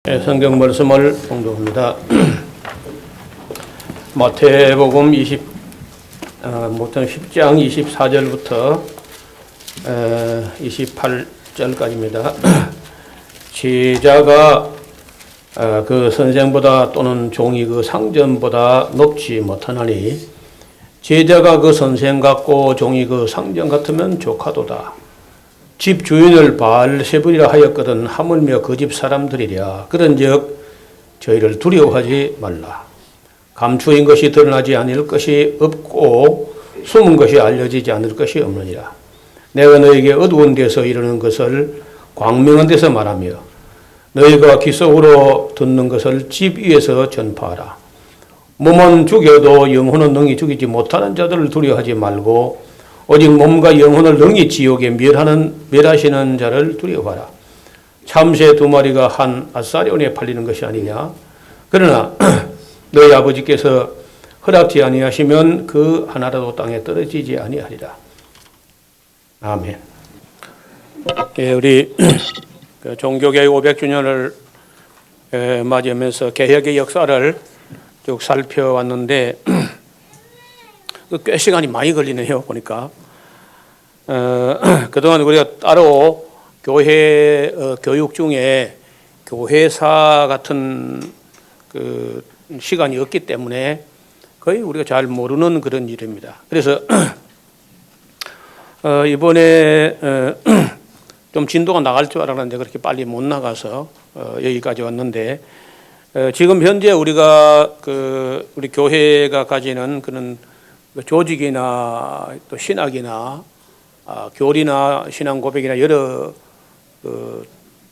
성경 말씀을 봉독합니다. 마태복음 10장 24절부터 28절까지입니다. 제자가 그 선생보다 또는 종이 그 상전보다 높지 못하나니 제자가 그 선생 같고 종이 그 상전 같으면 조카도다. 집 주인을 바알세불이라 하였거든 하물며 그 집 사람들이랴. 그런즉 저희를 두려워하지 말라. 감추인 것이 드러나지 않을 것이 없고 숨은 것이 알려지지 않을 것이 없느니라. 내가 너에게 어두운 데서 이르는 것을 광명한 데서 말하며 너희가 귀 속으로 듣는 것을 집 위에서 전파하라. 몸은 죽여도 영혼은 능히 죽이지 못하는 자들을 두려워하지 말고 오직 몸과 영혼을 능히 지옥에 멸하시는 자를 두려워하라. 참새 2마리가 한 아사리온에 팔리는 것이 아니냐. 그러나 너희 아버지께서 허락지 아니하시면 그 하나라도 땅에 떨어지지 아니하리라. 아멘. 예, 우리 종교개혁 500주년을 맞이하면서 개혁의 역사를 쭉 살펴왔는데 꽤 시간이 많이 걸리네요, 보니까. 그동안 우리가 따로 교회 교육 중에 교회사 같은 그 시간이 없기 때문에 거의 우리가 잘 모르는 그런 일입니다. 그래서 이번에 좀 진도가 나갈 줄 알았는데 그렇게 빨리 못 나가서 여기까지 왔는데 지금 현재 우리가 우리 교회가 가지는 그런 조직이나 또 신학이나 교리나 신앙 고백이나 여러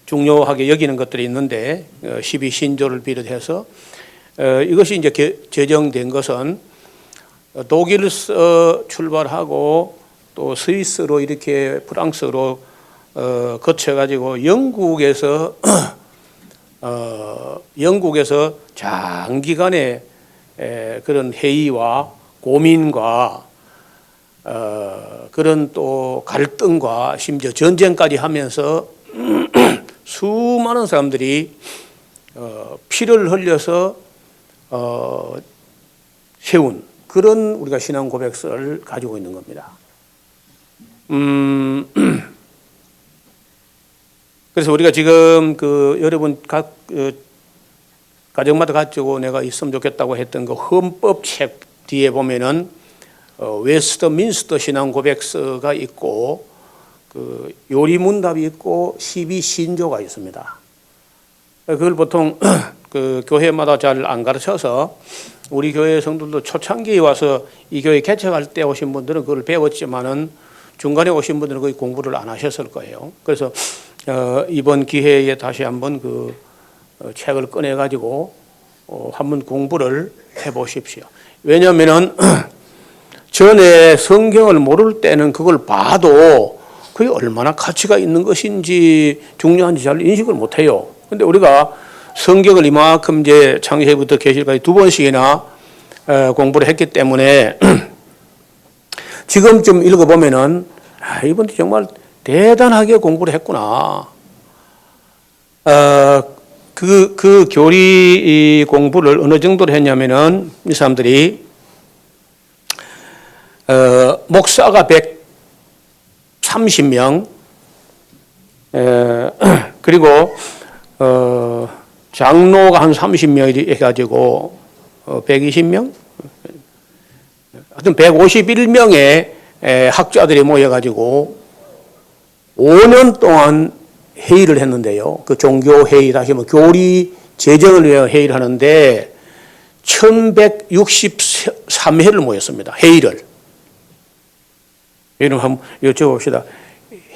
중요하게 여기는 것들이 있는데 12신조를 비롯해서 이것이 이제 제정된 것은 독일에서 출발하고 또 스위스로 이렇게 프랑스로 거쳐가지고 영국에서 장기간의 그런 회의와 고민과 그런 또 갈등과 심지어 전쟁까지 하면서 수많은 사람들이 피를 흘려서 세운 그런 우리가 신앙 고백서를 가지고 있는 겁니다. 그래서 우리가 지금 여러분 각 가정마다 가지고 내가 있으면 좋겠다고 했던 그 헌법책 뒤에 보면은 웨스트민스터 신앙 고백서가 있고 그 요리문답이 있고 12신조가 있습니다. 그걸 보통 그 교회마다 잘 안 가르쳐서 우리 교회 성도들도 초창기에 와서 이 교회 개척할 때 오신 분들은 그걸 배웠지만은 중간에 오신 분들은 거의 공부를 안 하셨을 거예요. 그래서 이번 기회에 다시 한번 그 책을 꺼내 가지고 한번 공부를 해 보십시오. 왜냐하면은 전에 성경을 모를 때는 그걸 봐도 그게 얼마나 가치가 있는 것인지 중요한지 잘 인식을 못해요. 그런데 우리가 성경을 이만큼 이제 창세기부터 계시록까지 2번씩이나 공부를 했기 때문에 지금쯤 읽어보면은 이분도 정말 대단하게 공부를 했구나. 그 교리 공부를 어느 정도로 했냐면은 이 사람들이 목사가 130명 그리고 장로가 한 30명 해가지고 120명 하여튼 151명의 학자들이 모여가지고 5년 동안 회의를 했는데요. 그 종교회의, 다시 뭐 교리 제정을 위해 회의를 하는데 1163회를 모였습니다. 회의를. 여러분 한번 여쭤봅시다.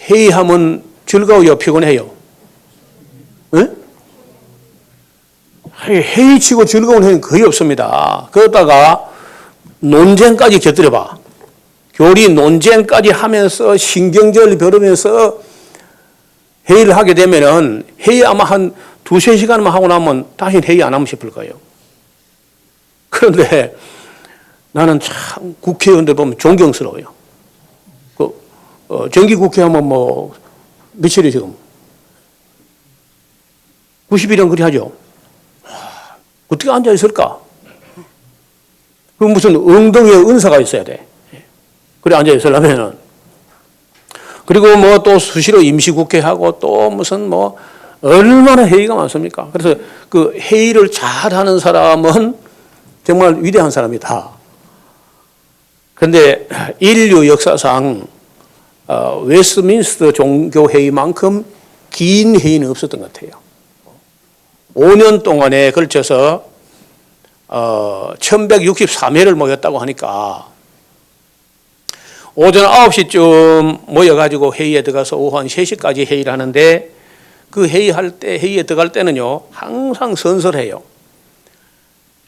회의하면 즐거워요, 피곤해요? 네? 회의치고 즐거운 회의는 거의 없습니다. 그러다가 논쟁까지 곁들여봐. 교리 논쟁까지 하면서 신경전을 겨루면서 회의를 하게 되면은 회의 아마 한 2-3시간만 하고 나면 다시 회의 안 하면 싶을 거예요. 그런데 나는 참 국회의원들 보면 존경스러워요. 정기국회 하면 뭐 며칠이 지금 90일은 그리 하죠. 어떻게 앉아 있을까? 그 무슨 엉덩이에 은사가 있어야 돼. 그래 앉아 있으려면은. 그리고 뭐 또 수시로 임시국회하고 또 무슨 뭐 얼마나 회의가 많습니까? 그래서 그 회의를 잘하는 사람은 정말 위대한 사람이다. 그런데 인류 역사상 웨스트민스터 종교회의만큼 긴 회의는 없었던 것 같아요. 5년 동안에 걸쳐서 1163회를 모였다고 하니까 오전 9시쯤 모여가지고 회의에 들어가서 오후 한 3시까지 회의를 하는데 그 회의에 들어갈 때는요, 항상 선설해요.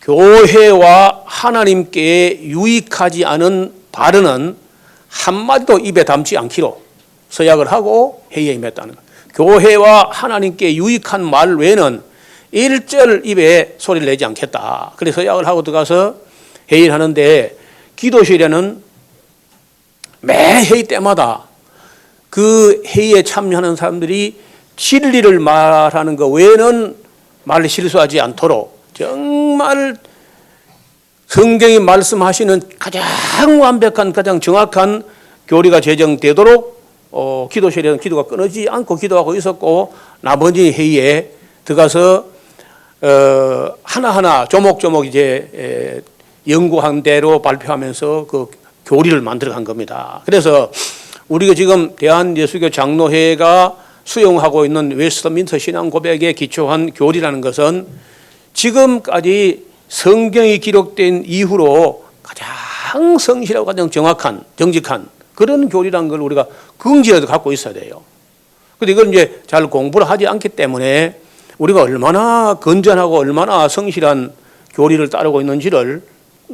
교회와 하나님께 유익하지 않은 발언은 한마디도 입에 담지 않기로 서약을 하고 회의에 임했다는 거예요. 교회와 하나님께 유익한 말 외에는 일절 입에 소리를 내지 않겠다. 그래서 서약을 하고 들어가서 회의를 하는데 기도실에는 매 회의 때마다 그 회의에 참여하는 사람들이 진리를 말하는 것 외에는 말을 실수하지 않도록 정말 성경이 말씀하시는 가장 완벽한, 가장 정확한 교리가 제정되도록 기도실에는 기도가 끊어지지 않고 기도하고 있었고, 나머지 회의에 들어가서 하나하나 조목조목 이제 연구한 대로 발표하면서 그 교리를 만들어 간 겁니다. 그래서 우리가 지금 대한예수교 장로회가 수용하고 있는 웨스트민스터 신앙 고백에 기초한 교리라는 것은 지금까지 성경이 기록된 이후로 가장 성실하고 가장 정확한, 정직한 그런 교리라는 걸 우리가 긍지라도 갖고 있어야 돼요. 그런데 이걸 이제 잘 공부를 하지 않기 때문에 우리가 얼마나 건전하고 얼마나 성실한 교리를 따르고 있는지를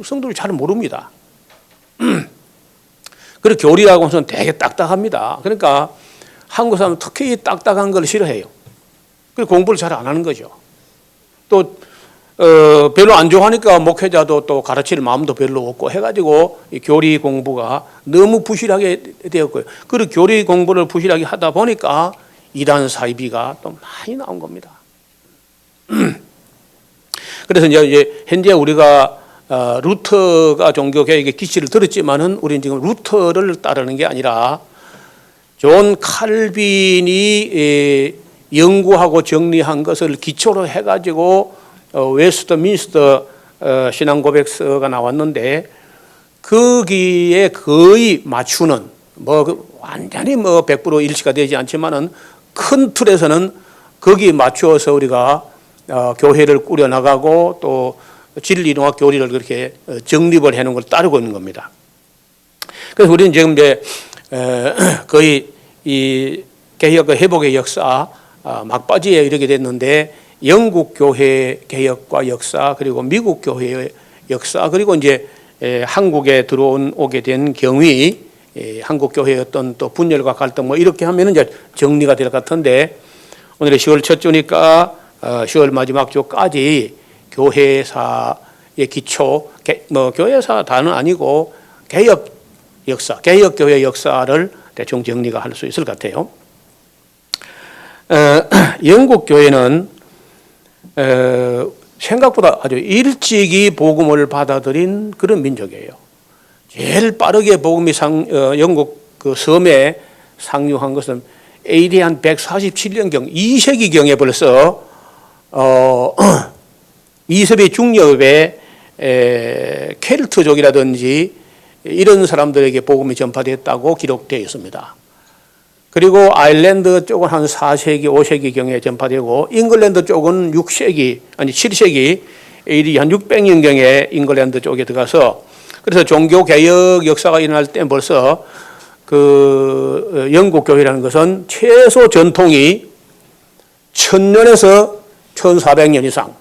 성도들이 잘 모릅니다. 그리고 교리라고 해서는 되게 딱딱합니다. 그러니까 한국 사람은 특히 이 딱딱한 걸 싫어해요. 그리고 공부를 잘 안 하는 거죠. 또 별로 안 좋아하니까 목회자도 또 가르칠 마음도 별로 없고 해가지고 이 교리 공부가 너무 부실하게 되었고요. 그리고 교리 공부를 부실하게 하다 보니까 이단 사이비가 또 많이 나온 겁니다. 그래서 이제 현재 우리가 루터가 종교개혁의 기치를 들었지만은 우리는 지금 루터를 따르는 게 아니라 존 칼빈이 연구하고 정리한 것을 기초로 해가지고 웨스트민스터 신앙고백서가 나왔는데 거기에 거의 맞추는 완전히 100% 일치가 되지 않지만은 큰 틀에서는 거기에 맞추어서 우리가 교회를 꾸려나가고 또 진리와 교리를 그렇게 정립을 해놓은 걸 따르고 있는 겁니다. 그래서 우리는 지금 이제 거의 이 개혁과 회복의 역사 막바지에 이르게 됐는데 영국 교회 개혁과 역사 그리고 미국 교회의 역사 그리고 이제 한국에 오게 된 경위 한국 교회의 어떤 또 분열과 갈등 이렇게 하면은 이제 정리가 될 것 같은데 오늘의 10월 첫 주니까 10월 마지막 주까지 교회사의 기초, 교회사 다는 아니고 개혁 역사, 개혁 교회 역사를 대충 정리가 할 수 있을 것 같아요. 영국 교회는 생각보다 아주 일찍이 복음을 받아들인 그런 민족이에요. 제일 빠르게 복음이 영국 그 섬에 상륙한 것은 AD 한 147년경, 2세기경에 벌써 2세기 중엽에 켈트족이라든지 이런 사람들에게 복음이 전파됐다고 기록되어 있습니다. 그리고 아일랜드 쪽은 한 4세기, 5세기경에 전파되고 잉글랜드 쪽은 6세기, 아니 7세기 AD 한 600년경에 잉글랜드 쪽에 들어가서 그래서 종교개혁 역사가 일어날 때 벌써 그 영국 교회라는 것은 최소 전통이 1000년에서 1400년 이상.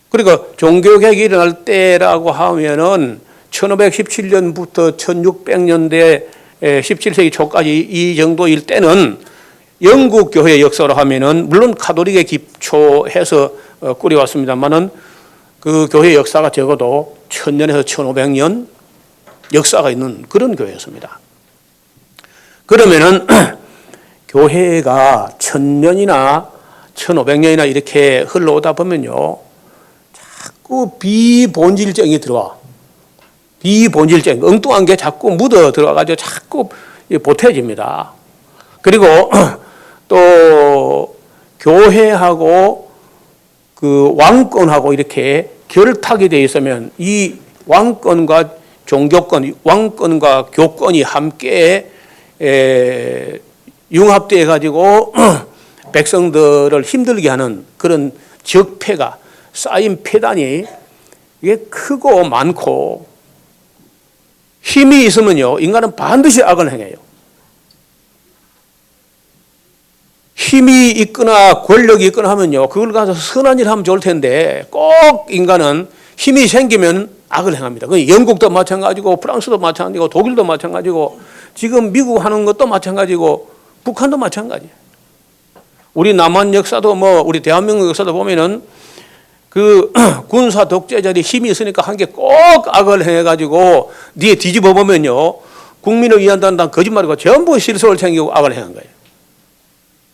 그러니까 종교개혁이 일어날 때라고 하면은 1517년부터 1600년대 17세기 초까지 이 정도일 때는 영국 교회의 역사로 하면은 물론 가톨릭에 기초해서 꾸려왔습니다만은 그 교회 역사가 적어도 1000년에서 1500년 역사가 있는 그런 교회였습니다. 그러면은 교회가 1000년이나 1500년이나 이렇게 흘러오다 보면요, 자꾸 비본질적이 들어와. 비본질적, 엉뚱한 게 자꾸 묻어 들어가지고 자꾸 보태집니다. 그리고 또 교회하고 그 왕권하고 이렇게 결탁이 되어 있으면 이 왕권과 종교권, 왕권과 교권이 함께 융합되어 가지고 백성들을 힘들게 하는 그런 적폐가 쌓인 폐단이 이게 크고 많고, 힘이 있으면요, 인간은 반드시 악을 행해요. 힘이 있거나 권력이 있거나 하면요, 그걸 가서 선한 일 하면 좋을 텐데 꼭 인간은 힘이 생기면 악을 행합니다. 영국도 마찬가지고, 프랑스도 마찬가지고, 독일도 마찬가지고, 지금 미국 하는 것도 마찬가지고, 북한도 마찬가지예요. 우리 남한 역사도 우리 대한민국 역사도 보면은 그 군사 독재자들이 힘이 있으니까 한 게 꼭 악을 행해가지고 뒤에 뒤집어 보면요, 국민을 위한다는 거짓말이고 전부 실속을 챙기고 악을 행한 거예요.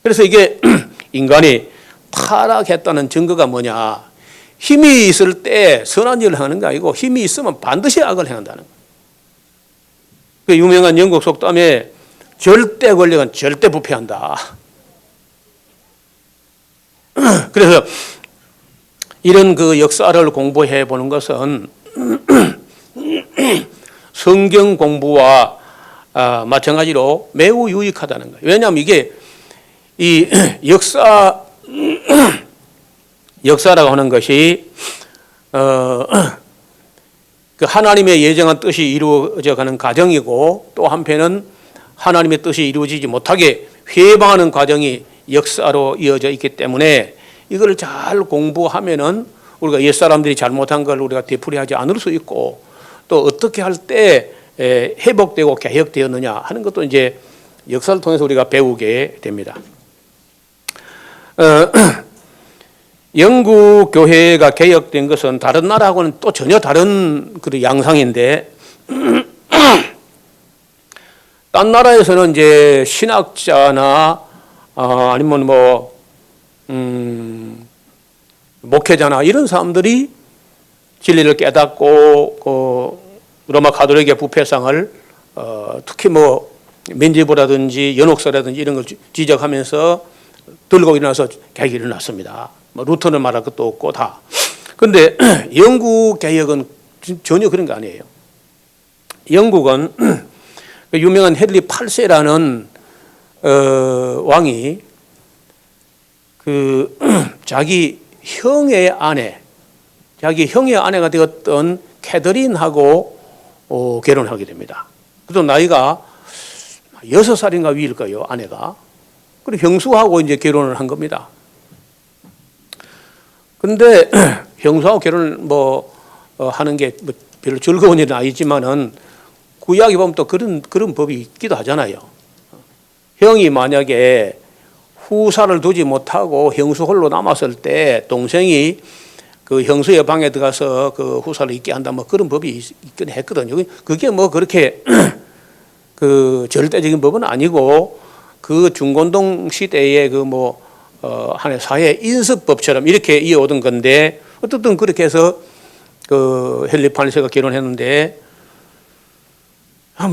그래서 이게 인간이 타락했다는 증거가 뭐냐? 힘이 있을 때 선한 일을 하는 게 아니고 힘이 있으면 반드시 악을 행한다는 거예요. 그 유명한 영국 속담에 절대 권력은 절대 부패한다. 그래서 이런 그 역사를 공부해 보는 것은 성경 공부와 마찬가지로 매우 유익하다는 거예요. 왜냐하면 이게 이 역사라고 하는 것이 그 하나님의 예정한 뜻이 이루어져 가는 과정이고, 또 한편은 하나님의 뜻이 이루어지지 못하게 회방하는 과정이 역사로 이어져 있기 때문에 이걸 잘 공부하면은 우리가 옛사람들이 잘못한 걸 우리가 되풀이하지 않을 수 있고, 또 어떻게 할 때 회복되고 개혁되었느냐 하는 것도 이제 역사를 통해서 우리가 배우게 됩니다. 영국 교회가 개혁된 것은 다른 나라하고는 또 전혀 다른 그 양상인데, 딴 나라에서는 이제 신학자나 아니면 목회자나 이런 사람들이 진리를 깨닫고 그 로마 가톨릭의 부패상을 특히 민지보라든지 연옥서라든지 이런 걸 지적하면서 들고 일어나서 개혁이 일어났습니다. 루터는 말할 것도 없고 다. 그런데 영국 개혁은 전혀 그런 게 아니에요. 영국은 유명한 헨리 8세라는 왕이 그 자기 형의 아내가 되었던 캐더린하고 결혼하게 됩니다. 그래도 나이가 6살인가 위일 거예요, 아내가. 그리고 형수하고 이제 결혼을 한 겁니다. 근데 형수하고 결혼을 하는 게 별로 즐거운 일은 아니지만은 구약에 보면 또 그런 법이 있기도 하잖아요. 형이 만약에 후사를 두지 못하고 형수 홀로 남았을 때 동생이 그 형수의 방에 들어가서 그 후사를 있게 한다, 그런 법이 있긴 했거든요. 그게 그렇게 그 절대적인 법은 아니고, 그 중건동 시대의 하나의 사회 인습법처럼 이렇게 이어오던 건데, 어쨌든 그렇게 해서 그 헨리 8세가 결혼했는데,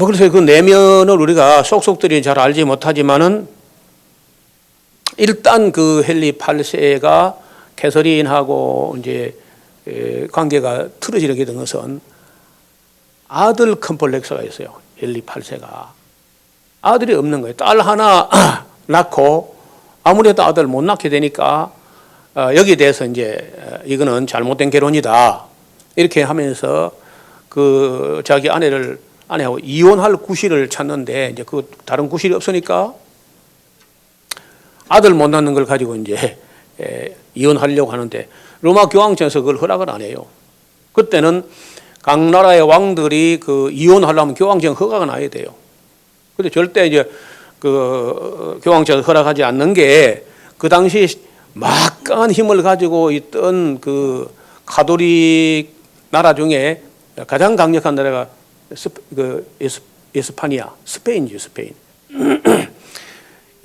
그래서 그 내면을 우리가 속속들이 잘 알지 못하지만은, 일단 그 헨리 8세가 캐서린하고 이제 관계가 틀어지게 된 것은 아들 컴플렉스가 있어요. 헨리 8세가 아들이 없는 거예요. 딸 하나 낳고 아무래도 아들 못 낳게 되니까 여기에 대해서 이제 이거는 잘못된 결혼이다 이렇게 하면서 그 자기 아내하고 이혼할 구실을 찾는데, 이제 그 다른 구실이 없으니까 아들 못 낳는 걸 가지고 이제 이혼하려고 하는데, 로마 교황청에서 그걸 허락을 안 해요. 그때는 각 나라의 왕들이 그 이혼하려면 교황청 허가가 나야 돼요. 근데 절대 이제 그 교황청에서 허락하지 않는 게, 그 당시 막강한 힘을 가지고 있던 그 가톨릭 나라 중에 가장 강력한 나라가 스페인이죠, 스페인.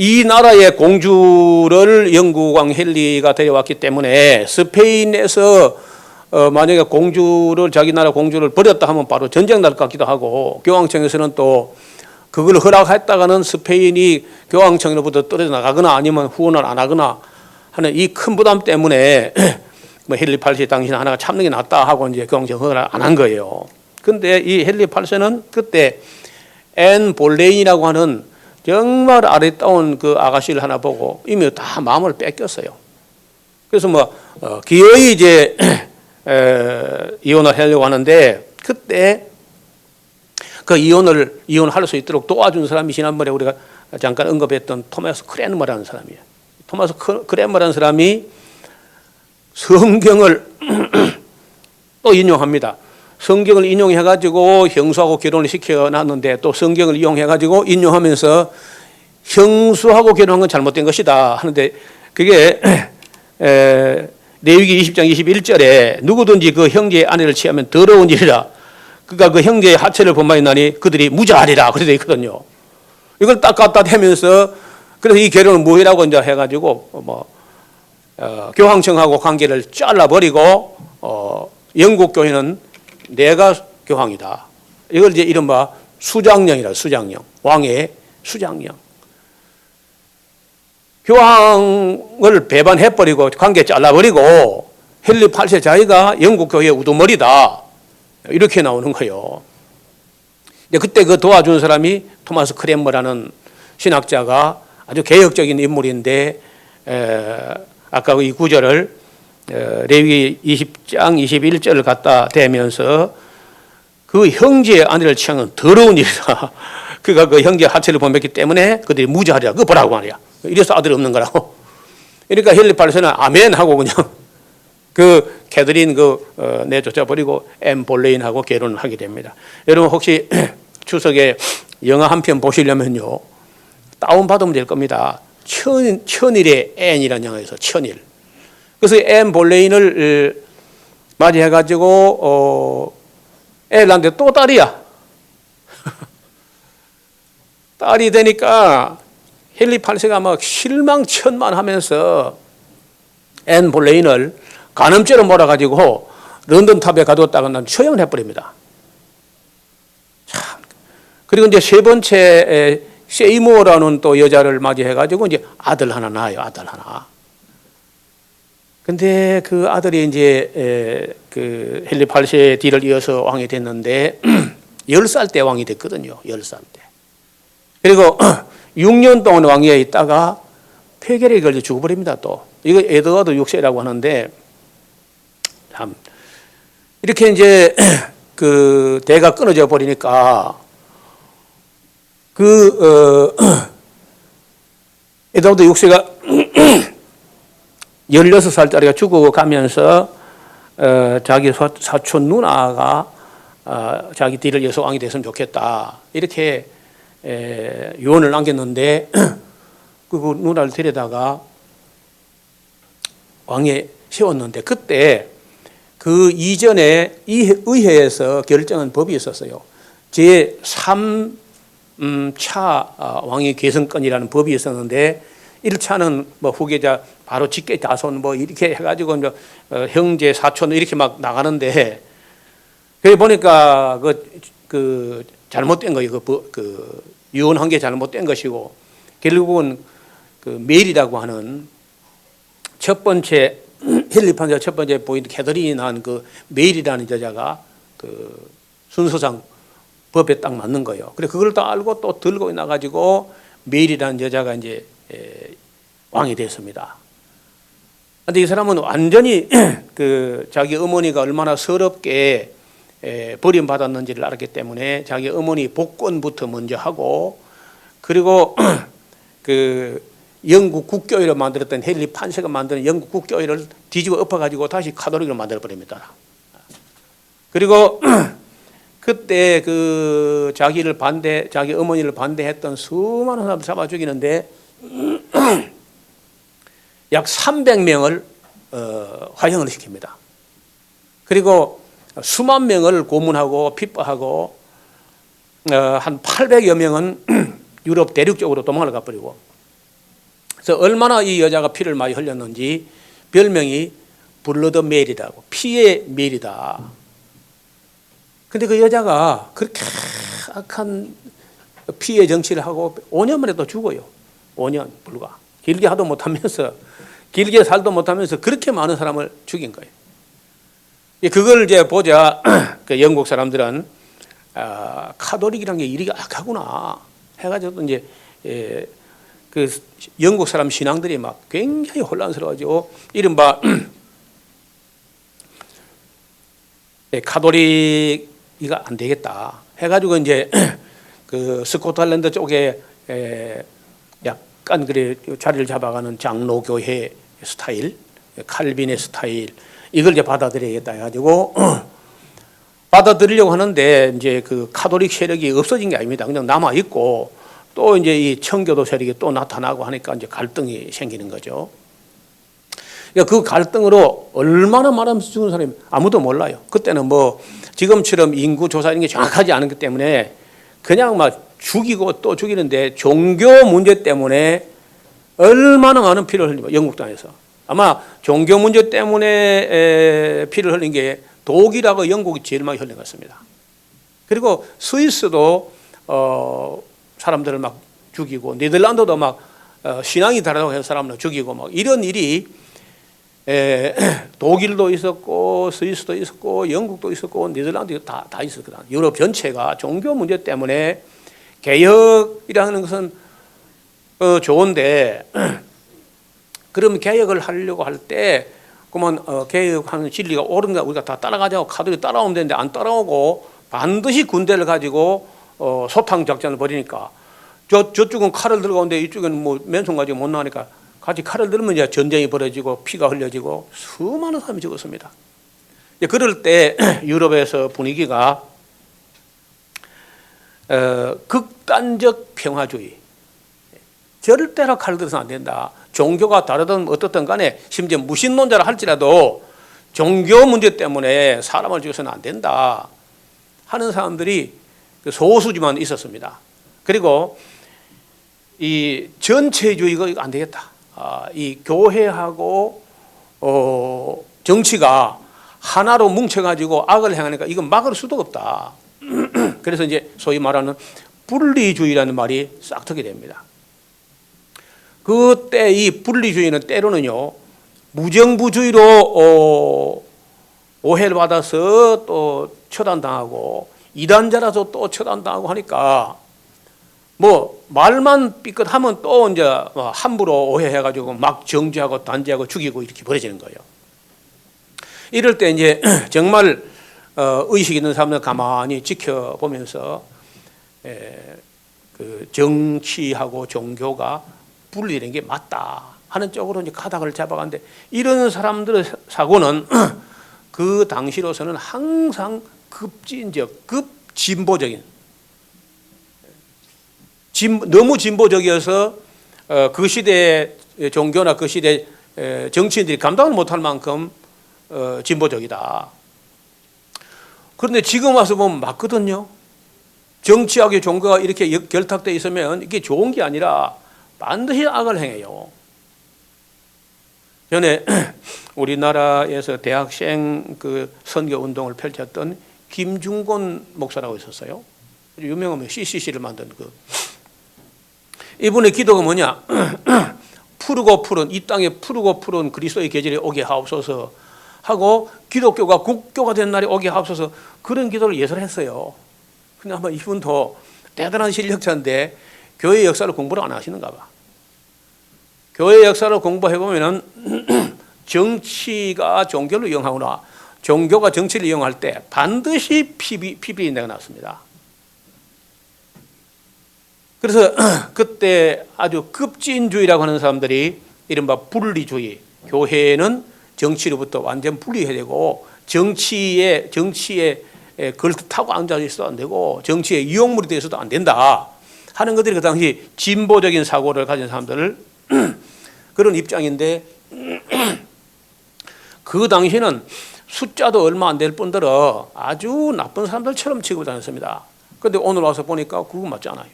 이 나라의 공주를 영국왕 헨리가 데려왔기 때문에 스페인에서 만약에 공주를 자기 나라 공주를 버렸다 하면 바로 전쟁 날 것 같기도 하고 교황청에서는 또 그걸 허락했다가는 스페인이 교황청으로부터 떨어져 나가거나 아니면 후원을 안 하거나 하는 이 큰 부담 때문에 뭐 헨리 8세 당신 하나가 참는 게 낫다 하고 이제 교황청 허락을 안 한 거예요. 근데 이 헨리 8세는 그때 앤 볼레인이라고 하는 정말 아리따운 그 아가씨를 하나 보고 이미 다 마음을 뺏겼어요. 그래서 뭐 기어이 이제 이혼을 하려고 하는데 그때 그 이혼할 수 있도록 도와준 사람이 지난번에 우리가 잠깐 언급했던 토마스 크랜머라는 사람이에요. 토마스 크랜머라는 사람이 성경을 또 인용합니다. 성경을 인용해가지고 형수하고 결혼을 시켜놨는데 또 성경을 이용해가지고 인용하면서 형수하고 결혼한 건 잘못된 것이다 하는데 그게 레위기 20장 21절에 누구든지 그 형제의 아내를 취하면 더러운 일이라 그러니까 그 형제의 하체를 범하였나니 그들이 무자하리라 그렇게 되어 있거든요. 이걸 딱 갖다 대면서 그래서 이 결혼은 무효라고 이제 해가지고 교황청하고 관계를 잘라버리고 영국 교회는 내가 교황이다. 이걸 이제 이른바 수장령이라 수장령 왕의 수장령. 교황을 배반해버리고 관계 잘라버리고 헨리 8세 자기가 영국 교회의 우두머리다. 이렇게 나오는 거예요. 그때 그 도와준 사람이 토마스 크랜머라는 신학자가 아주 개혁적인 인물인데 아까 이 구절을 레위기 20장 21절을 갖다 대면서 그 형제의 아내를 취하는 더러운 일이다. 그가 그 형제의 하체를 범했기 때문에 그들이 무자하리라. 그거 보라고 말이야. 이래서 아들이 없는 거라고. 그러니까 헨리 8세는 아멘 하고 그냥 그 캐더린 내쫓아 버리고 앤 볼레인하고 결혼을 하게 됩니다. 여러분 혹시 추석에 영화 한 편 보시려면요 다운 받으면 될 겁니다. 천일의 앤이라는 영화에서 천일. 그래서 앤 볼레인을 맞이해가지고 애를 낳는데 또 딸이야. 딸이 되니까 헨리 8세가 막 실망천만하면서 앤 볼레인을 간음죄로 몰아가지고 런던 탑에 가뒀다가 난 처형을 해버립니다. 참. 그리고 이제 세 번째 세이모어라는 또 여자를 맞이해가지고 이제 아들 하나 낳아요. 아들 하나. 근데 그 아들이 이제 그 헨리 8세 뒤를 이어서 왕이 됐는데 10살 때 왕이 됐거든요. 10살 때. 그리고 6년 동안 왕위에 있다가 폐결에 걸려 죽어버립니다. 또 이거 에드워드 6세라고 하는데 참 이렇게 이제 그 대가 끊어져 버리니까 에드워드 6세가 16살짜리가 죽어가면서 자기 사촌 누나가 자기 뒤를 이어서 왕이 됐으면 좋겠다 이렇게 유언을 남겼는데 그 누나를 데려다가 왕에 세웠는데 그때 그 이전에 의회에서 결정한 법이 있었어요. 제3차 왕위 계승권이라는 법이 있었는데 1차는 뭐 후계자 바로 직계 자손 뭐 이렇게 해가지고 형제 사촌 이렇게 막 나가는데 그래 보니까 그 잘못된 거예요. 그 유언한 게 잘못된 것이고 결국은 그 메일이라고 하는 첫 번째 헨리 8세가 첫 번째 보인 캐더린이 낳은 그 메일이라는 여자가 그 순서상 법에 딱 맞는 거예요. 그래 그걸 다 알고 또 들고 나가지고 메일이라는 여자가 이제 왕이 됐습니다. 근데 이 사람은 완전히 그 자기 어머니가 얼마나 서럽게 버림받았는지를 알았기 때문에 자기 어머니 복권부터 먼저 하고 그리고 그 영국 국교회를 만들었던 헨리 8세가 만드는 영국 국교회를 뒤집어 엎어가지고 다시 카톨릭을 만들어버립니다. 그리고 그때 그 자기 어머니를 반대했던 수많은 사람을 잡아 죽이는데 약 300명을 화형을 시킵니다. 그리고 수만 명을 고문하고 핍박하고 한 800여 명은 유럽 대륙 쪽으로 도망을 가버리고 그래서 얼마나 이 여자가 피를 많이 흘렸는지 별명이 블러드 메리라고, 피의 메리다. 근데 그 여자가 그렇게 악한 피의 정치를 하고 5년 만에 또 죽어요. 5년 불과. 길게 하도 못하면서, 길게 살도 못하면서 그렇게 많은 사람을 죽인 거예요. 그걸 이제 보자 그 영국 사람들은 카톨릭이라는 게 이리 악하구나 해가지고 이제 그 영국 사람 신앙들이 막 굉장히 혼란스러워지고 이른바 카톨릭이가 안 되겠다 해가지고 이제 그 스코틀랜드 쪽에 약간 그래 자리를 잡아가는 장로교회 스타일, 칼빈의 스타일 이걸 이제 받아들여야겠다 해가지고 받아들이려고 하는데 이제 그 카톨릭 세력이 없어진 게 아닙니다. 그냥 남아 있고 또 이제 이 청교도 세력이 또 나타나고 하니까 이제 갈등이 생기는 거죠. 그러니까 그 갈등으로 얼마나 많은 죽은 사람이 아무도 몰라요. 그때는 뭐 지금처럼 인구 조사 이런 게 정확하지 않았기 때문에 그냥 막 죽이고 또 죽이는데 종교 문제 때문에 얼마나 많은 피를 흘리고 영국 땅에서 아마 종교 문제 때문에 피를 흘린 게 독일하고 영국이 제일 많이 흘린 것 같습니다. 그리고 스위스도 사람들을 막 죽이고 네덜란드도 막 신앙이 다르다고 해서 사람을 죽이고 막 이런 일이 독일도 있었고 스위스도 있었고 영국도 있었고 네덜란드도 다 있었거든. 유럽 전체가 종교 문제 때문에 개혁이라는 것은 좋은데 그럼 개혁을 하려고 할 때 그러면 개혁하는 진리가 옳은가 우리가 다 따라가자고 카톨릭 따라오면 되는데 안 따라오고 반드시 군대를 가지고 소탕 작전을 벌이니까 저쪽은 칼을 들고 오는데 이쪽은 뭐 맨손 가지고 못 나가니까 같이 칼을 들면 이제 전쟁이 벌어지고 피가 흘려지고 수많은 사람이 죽었습니다. 그럴 때 유럽에서 분위기가 극단적 평화주의, 절대로 칼을 들어서는 안 된다. 종교가 다르든 어떻든 간에 심지어 무신론자라 할지라도 종교 문제 때문에 사람을 죽여서는 안 된다 하는 사람들이 소수지만 있었습니다. 그리고 이 전체주의가 이거 안 되겠다. 이 교회하고 정치가 하나로 뭉쳐가지고 악을 행하니까 이건 막을 수도 없다. 그래서 이제 소위 말하는 분리주의라는 말이 싹 트게 됩니다. 그때 이 분리주의는 때로는요 무정부주의로 오해를 받아서 또 처단당하고 이단자라서 또 처단당하고 하니까 뭐 말만 삐끗하면 또 이제 함부로 오해해가지고 막 정죄하고 단죄하고 죽이고 이렇게 벌어지는 거예요. 이럴 때 이제 정말 의식 있는 사람들 가만히 지켜보면서 그 정치하고 종교가 분리되는 게 맞다 하는 쪽으로 이제 가닥을 잡아가는데 이런 사람들의 사고는 그 당시로서는 항상 급진적, 급진보적인 너무 진보적이어서 그 시대의 종교나 그 시대 정치인들이 감당을 못할 만큼 진보적이다. 그런데 지금 와서 보면 맞거든요. 정치하고 종교가 이렇게 결탁되어 있으면 이게 좋은 게 아니라 반드시 악을 행해요. 전에 우리나라에서 대학생 그 선교 운동을 펼쳤던 김중곤 목사라고 있었어요. 유명한 CCC를 만든 이분의 기도가 뭐냐? 이 땅에 푸르고 푸른 그리스도의 계절이 오게 하옵소서 하고 기독교가 국교가 된 날이 오게 하옵소서 그런 기도를 예설했어요. 근데 아마 이분도 대단한 실력자인데 교회 역사를 공부를 안 하시는가 봐. 교회 역사를 공부해보면은 정치가 종교를 이용하거나 종교가 정치를 이용할 때 반드시 피비린내가 났습니다. 그래서 그때 아주 급진주의라고 하는 사람들이 이른바 분리주의, 교회는 정치로부터 완전 분리해야 되고 정치에 걸타고 앉아 있어도 안 되고 정치의 이용물이 되어서도 안 된다 하는 것들이 그 당시 진보적인 사고를 가진 사람들을 그런 입장인데 그 당시는 숫자도 얼마 안 될 뿐더러 아주 나쁜 사람들처럼 취급을 다녔습니다. 그런데 오늘 와서 보니까 그거 맞지 않아요.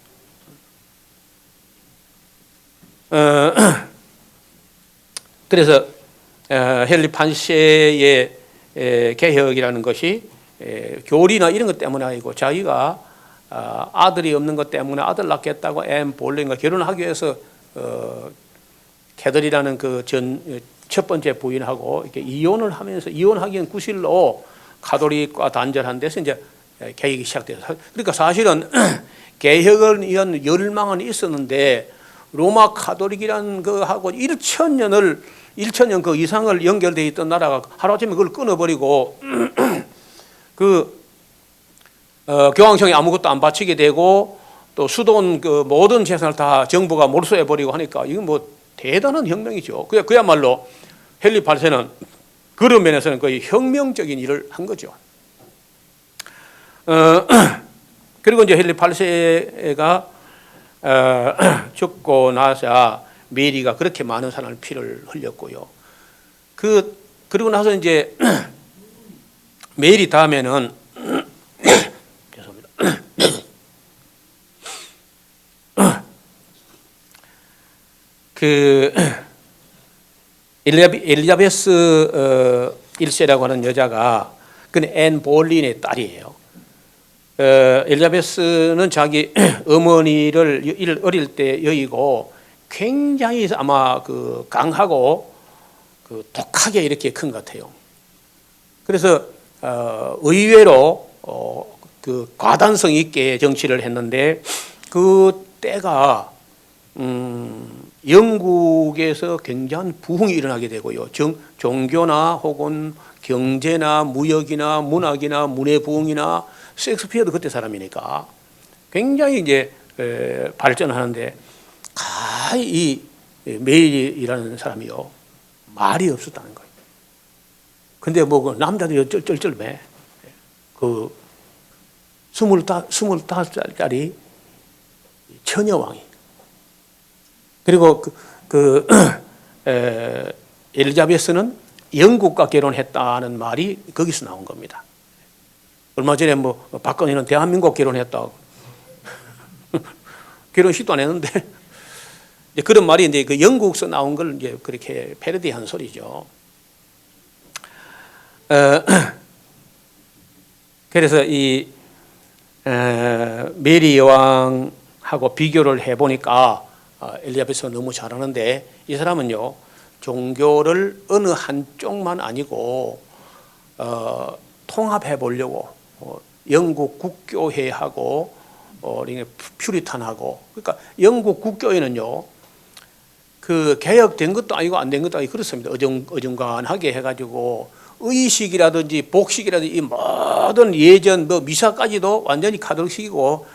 그래서 헨리 8세의 개혁이라는 것이 교리나 이런 것 때문에 아니고 자기가 아들이 없는 것 때문에 아들 낳겠다고 앤 볼레인과 결혼하기 위해서 캐들이라는 그 첫 번째 부인하고 이렇게 이혼을 하면서 이혼하기엔 구실로 가톨릭과 단절한 데서 이제 개혁이 시작돼서, 그러니까 사실은 개혁을 위한 열망은 있었는데 로마 가톨릭이라는 거하고 1,000년 그 이상을 연결되어 있던 나라가 하루아침에 그걸 끊어버리고 교황청이 아무것도 안 바치게 되고 또 수돈 그 모든 재산을 다 정부가 몰수해 버리고 하니까 이건 뭐 대단한 혁명이죠. 그야말로 헨리 8세는 그런 면에서는 거의 혁명적인 일을 한 거죠. 그리고 이제 헨리 8세가 죽고 나서 메리가 그렇게 많은 사람을 피를 흘렸고요. 그리고 나서 이제 메리 다음에는 죄송합니다. 엘리자베스 1세라고 하는 여자가 그는 앤 볼린의 딸이에요. 엘리자베스는 자기 어머니를 어릴 때 여의고 굉장히 아마 그 강하고 그 독하게 이렇게 큰 것 같아요. 그래서 의외로 그 과단성 있게 정치를 했는데 그 때가 영국에서 굉장한 부흥이 일어나게 되고요. 종교나 혹은 경제나 무역이나 문학이나 문예 부흥이나 셰익스피어도 그때 사람이니까 굉장히 이제 발전하는데 이 메일이라는 사람이요 말이 없었다는 거예요. 근데 뭐 그 남자들이 쩔쩔매 그 25살짜리 처녀왕이, 그리고 엘리자베스는 영국과 결혼했다는 말이 거기서 나온 겁니다. 얼마 전에 뭐 박근혜는 대한민국 결혼했다고 결혼식도 안 했는데 이제 그런 말이 이제 그 영국에서 나온 걸 이제 그렇게 패러디한 소리죠. 그래서 이 메리 여왕하고 비교를 해보니까 엘리자베스가 너무 잘하는데 이 사람은요 종교를 어느 한쪽만 아니고 통합해 보려고 영국 국교회하고 퓨리탄하고, 그러니까 영국 국교회는요 그 개혁된 것도 아니고 안 된 것도 아니고 그렇습니다. 어중간하게 해가지고 의식이라든지 복식이라든지 이 모든 예전 뭐 미사까지도 완전히 가톨릭식이고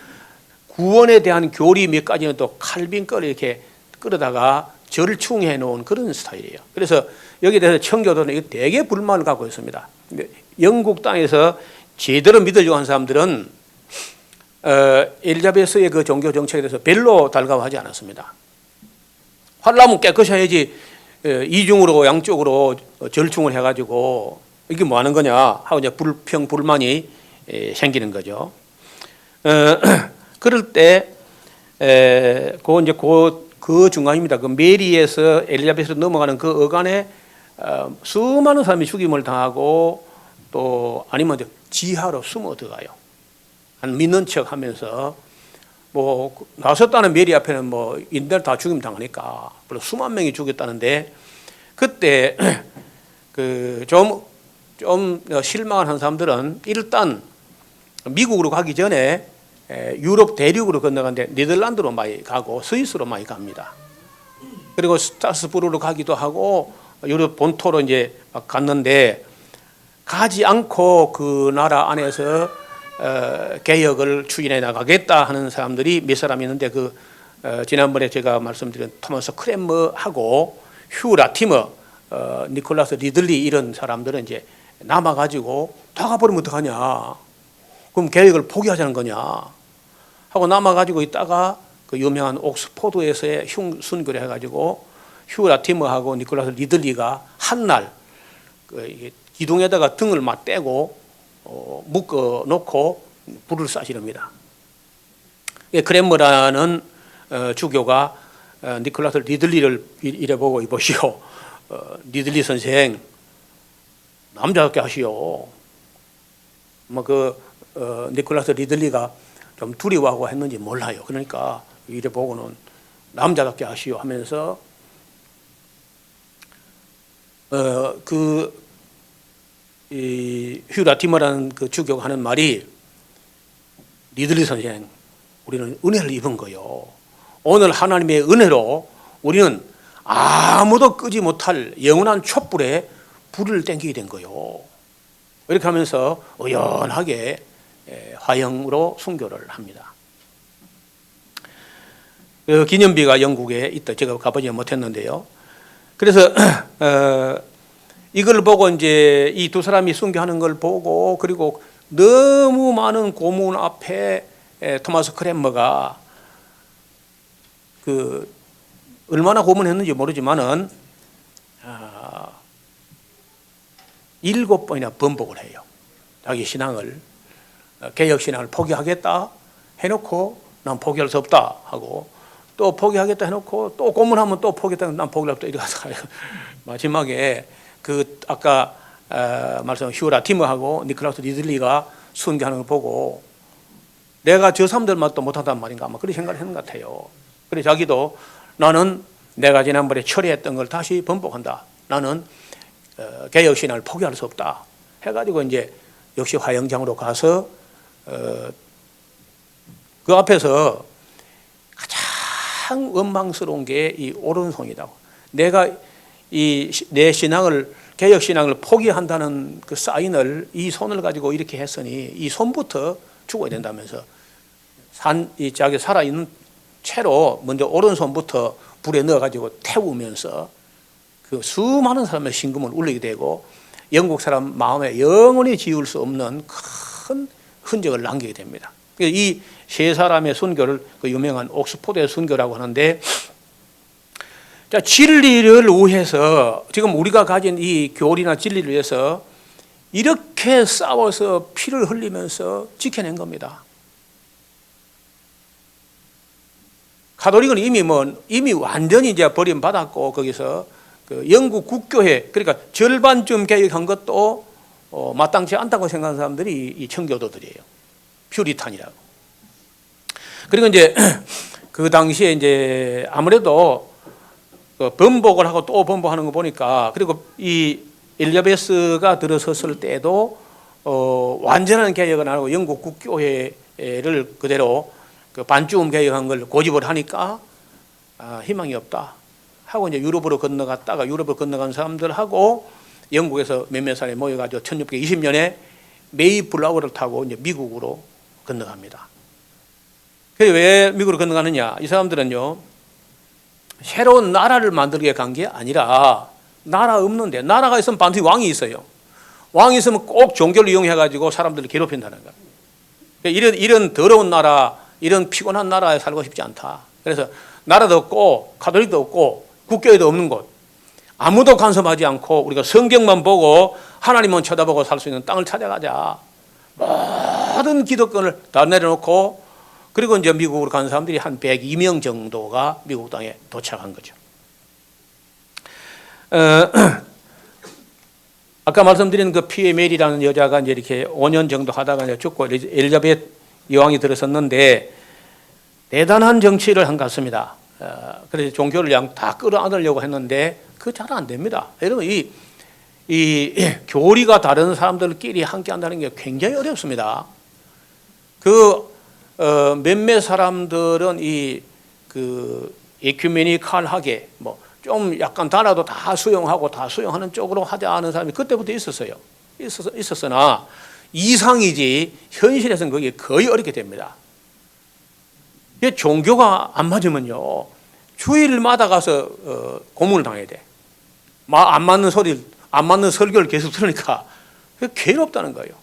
구원에 대한 교리 몇 가지는 또 칼빈 거를 이렇게 끌어다가 절충해 놓은 그런 스타일이에요. 그래서 여기에 대해서 청교도는 되게 불만을 갖고 있습니다. 영국 땅에서 제대로 믿으려고 하는 사람들은 엘리자베스의 그 종교 정책에 대해서 별로 달가워하지 않았습니다. 하려면 깨끗이 해야지 이중으로 양쪽으로 절충을 해가지고 이게 뭐 하는 거냐 하고 이제 불만이 생기는 거죠. 그럴 때 그 중간입니다. 그 메리에서 엘리자베스로 넘어가는 그 어간에 수많은 사람이 죽임을 당하고 또 아니면 지하로 숨어 들어가요. 한 믿는 척 하면서 뭐 나섰다는 메리 앞에는 뭐 인들 다 죽임 당하니까 물론 수만 명이 죽였다는데 그때 그 좀 실망을 한 사람들은 일단 미국으로 가기 전에 유럽 대륙으로 건너가는데 네덜란드로 많이 가고 스위스로 많이 갑니다. 그리고 스트라스부르로 가기도 하고 유럽 본토로 이제 막 갔는데 가지 않고 그 나라 안에서 개혁을 추진해 나가겠다 하는 사람들이 몇 사람 있는데 지난번에 제가 말씀드린 토마스 크랜머하고 휴 라티머, 니콜라스 리들리 이런 사람들은 이제 남아가지고 나가버리면 어떡하냐? 그럼 개혁을 포기하자는 거냐? 하고 남아가지고 있다가 그 유명한 옥스포드에서의 순교를 해가지고 휴 라티머하고 니콜라스 리들리가 한날 기둥에다가 등을 맞대고 묶어 놓고 불을 쏴시릅니다. 크랜머라는 주교가 니콜라스 리들리를 이래 보고 이보시오. 리들리 선생 남자답게 하시오. 니콜라스 리들리가 좀 두려워하고 했는지 몰라요. 그러니까 이래 보고는 남자답게 하시오 하면서 이 휴라티머라는 그 주교하는 말이 리들리 선생 우리는 은혜를 입은 거요. 오늘 하나님의 은혜로 우리는 아무도 끄지 못할 영원한 촛불에 불을 땡기게 된 거요. 이렇게 하면서 의연하게 화형으로 순교를 합니다. 기념비가 영국에 있다. 제가 가보지 못했는데요. 그래서 이걸 보고 이제 이 두 사람이 순교하는 걸 보고 그리고 너무 많은 고문 앞에 토마스 크랜머가 얼마나 고문했는지 모르지만은 7번이나 번복을 해요. 자기 신앙을 개혁 신앙을 포기하겠다 해놓고 난 포기할 수 없다 하고 또 포기하겠다 해놓고 또 고문하면 또 포기했다 난 포기할 수 없다 이렇게 마지막에 아까 말씀 휴라티머하고 니콜라스 리들리가 순교하는 걸 보고 내가 저 사람들만 또 못한단 말인가 아마 그런 생각을 했는 것 같아요. 그래서 자기도 나는 내가 지난번에 철회했던 걸 다시 번복한다. 나는 개혁신앙을 포기할 수 없다. 해가지고 이제 역시 화영장으로 가서 그 앞에서 가장 원망스러운 게 이 오른손이다. 내가 내 신앙을 개혁신앙을 포기한다는 그 사인을 이 손을 가지고 이렇게 했으니 이 손부터 죽어야 된다면서 자기 살아있는 채로 먼저 오른손부터 불에 넣어가지고 태우면서 그 수많은 사람의 심금을 울리게 되고 영국 사람 마음에 영원히 지울 수 없는 큰 흔적을 남기게 됩니다. 이 세 사람의 순교를 그 유명한 옥스포드의 순교라고 하는데 자, 진리를 위해서 지금 우리가 가진 이 교리나 진리를 위해서 이렇게 싸워서 피를 흘리면서 지켜낸 겁니다. 가톨릭은 이미 완전히 이제 버림받았고 거기서 그 영국 국교회 그러니까 절반쯤 개혁한 것도 마땅치 않다고 생각하는 사람들이 이 청교도들이에요. 퓨리탄이라고. 그리고 이제 그 당시에 이제 아무래도 번복을 하고 또 번복하는 거 보니까 그리고 이 엘리자베스가 들어섰을 때도 완전한 개혁은 안 하고 영국 국교회를 그대로 그 반쯤 개혁한 걸 고집을 하니까 희망이 없다 하고 이제 유럽으로 건너갔다가 유럽으로 건너간 사람들하고 영국에서 몇몇 사람이 모여가지고 1620년에 메이플라워를 타고 이제 미국으로 건너갑니다. 그게 왜 미국으로 건너가느냐? 이 사람들은요 새로운 나라를 만들게 간 게 아니라 나라 없는데 나라가 있으면 반드시 왕이 있어요. 왕이 있으면 꼭 종교를 이용해가지고 사람들을 괴롭힌다는 거예요. 이런 더러운 나라, 이런 피곤한 나라에 살고 싶지 않다. 그래서 나라도 없고 가톨릭도 없고 국교회도 없는 곳, 아무도 간섭하지 않고 우리가 성경만 보고 하나님만 쳐다보고 살 수 있는 땅을 찾아가자. 모든 기득권을 다 내려놓고 그리고 이제 미국으로 간 사람들이 한 102명 정도가 미국 땅에 도착한 거죠. 아까 말씀드린 그 피에 메리라는 여자가 이제 이렇게 5년 정도 하다가 이제 죽고 엘리자베트 여왕이 들어섰는데 대단한 정치를 한 것 같습니다. 그래서 종교를 다 끌어안으려고 했는데 그거 잘 안 됩니다. 여러분 이 교리가 다른 사람들끼리 함께 한다는 게 굉장히 어렵습니다. 몇몇 사람들은 그 에큐메니칼하게 좀 약간 달라도 다 수용하고 다 수용하는 쪽으로 하자 하는 사람이 그때부터 있었으나 이상이지 현실에서는 그게 거의 어렵게 됩니다. 종교가 안 맞으면요 주일마다 가서 고문을 당해야 돼. 안 맞는 설교를 계속 들으니까 괴롭다는 거예요.